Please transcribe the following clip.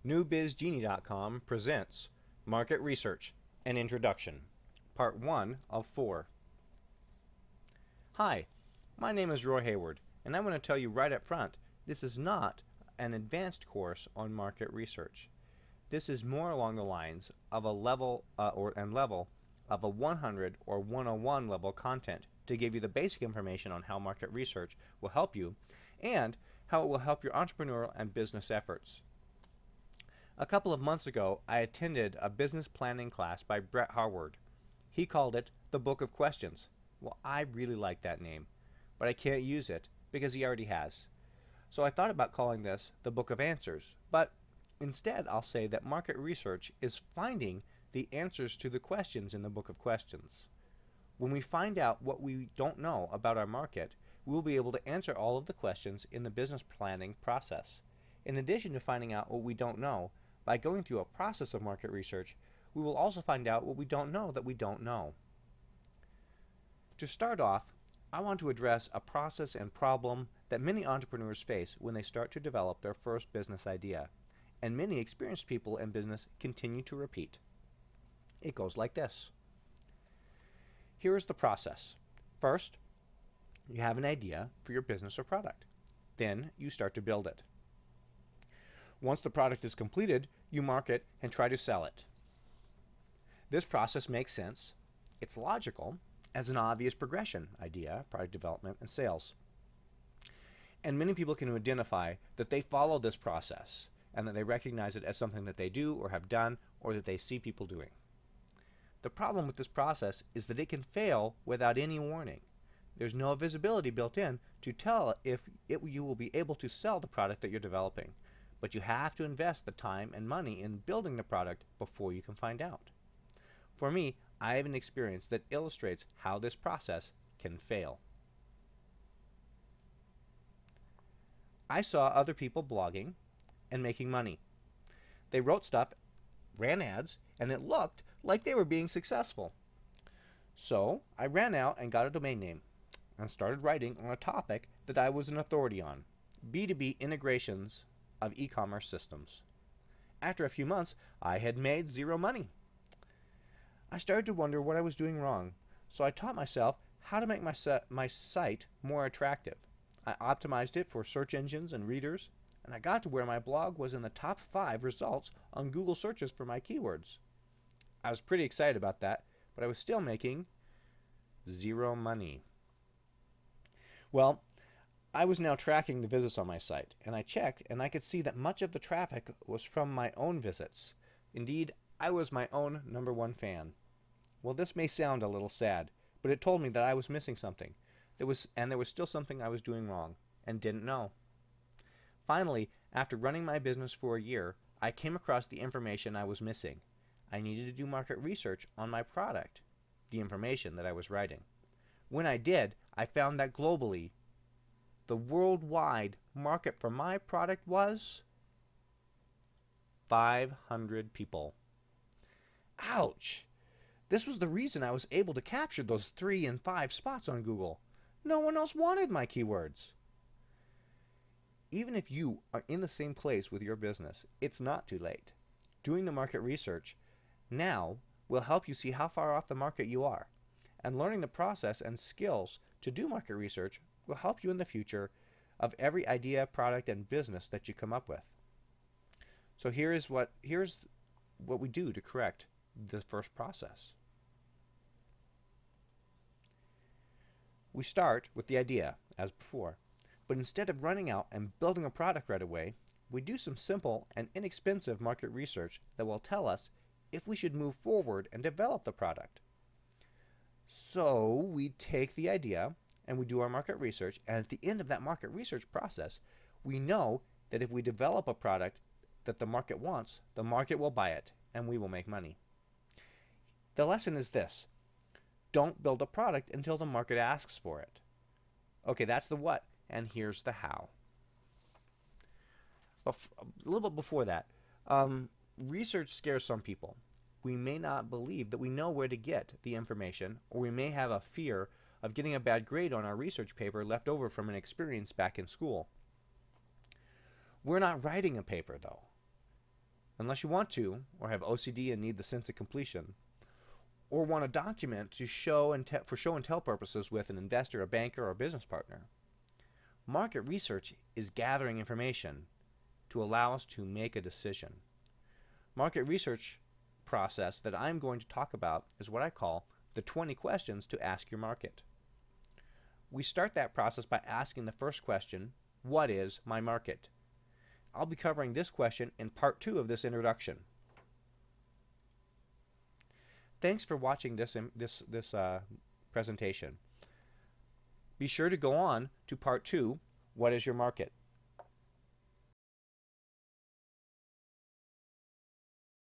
NewBizGenie.com presents Market Research, an Introduction, Part 1 of 4. Hi, my name is Roy Hayward, and I want to tell you right up front, this is not an advanced course on market research. This is more along the lines of a level of a 100 or 101 level content to give you the basic information on how market research will help you and how it will help your entrepreneurial and business efforts. A couple of months ago, I attended a business planning class by Brett Harward. He called it the Book of Questions. Well, I really like that name, but I can't use it because he already has. So I thought about calling this the Book of Answers, but instead I'll say that market research is finding the answers to the questions in the Book of Questions. When we find out what we don't know about our market, we will be able to answer all of the questions in the business planning process. In addition to finding out what we don't know, by going through a process of market research, we will also find out what we don't know that we don't know. To start off, I want to address a process and problem that many entrepreneurs face when they start to develop their first business idea, and many experienced people in business continue to repeat. It goes like this. Here is the process. First, you have an idea for your business or product. Then you start to build it. Once the product is completed, you market and try to sell it. This process makes sense. It's logical as an obvious progression: idea, product development, and sales. And many people can identify that they follow this process and that they recognize it as something that they do or have done or that they see people doing. The problem with this process is that it can fail without any warning. There's no visibility built in to tell if you will be able to sell the product that you're developing. But you have to invest the time and money in building the product before you can find out. For me, I have an experience that illustrates how this process can fail. I saw other people blogging and making money. They wrote stuff, ran ads, and it looked like they were being successful. So I ran out and got a domain name and started writing on a topic that I was an authority on: B2B integrations of e-commerce systems. After a few months, I had made zero money. I started to wonder what I was doing wrong, so I taught myself how to make my site more attractive. I optimized it for search engines and readers, and I got to where my blog was in the top 5 results on Google searches for my keywords. I was pretty excited about that, but I was still making zero money. Well, I was now tracking the visits on my site, and I checked, and I could see that much of the traffic was from my own visits. Indeed, I was my own #1 fan. Well, this may sound a little sad, but it told me that I was missing something. There was still something I was doing wrong, and didn't know. Finally, after running my business for a year, I came across the information I was missing. I needed to do market research on my product, the information that I was writing. When I did, I found that globally, the worldwide market for my product was 500 people. Ouch! This was the reason I was able to capture those 3 and 5 spots on Google. No one else wanted my keywords. Even if you are in the same place with your business, it's not too late. Doing the market research now will help you see how far off the market you are. And learning the process and skills to do market research will help you in the future of every idea, product, and business that you come up with. So here's what we do to correct the first process. We start with the idea, as before, but instead of running out and building a product right away, we do some simple and inexpensive market research that will tell us if we should move forward and develop the product. So we take the idea and we do our market research, and at the end of that market research process, we know that if we develop a product that the market wants, the market will buy it, and we will make money. The lesson is this: don't build a product until the market asks for it. Okay, that's the what, and here's the how. A little bit before that, research scares some people. We may not believe that we know where to get the information, or we may have a fear of getting a bad grade on our research paper left over from an experience back in school. We're not writing a paper, though. unless you want to, or have OCD and need the sense of completion, or want a document to for show and tell purposes with an investor, a banker, or a business partner. Market research is gathering information to allow us to make a decision. Market research process that I'm going to talk about is what I call the 20 questions to ask your market. We start that process by asking the first question, what is my market? I'll be covering this question in part 2 of this introduction. Thanks for watching this presentation. Be sure to go on to part 2, what is your market?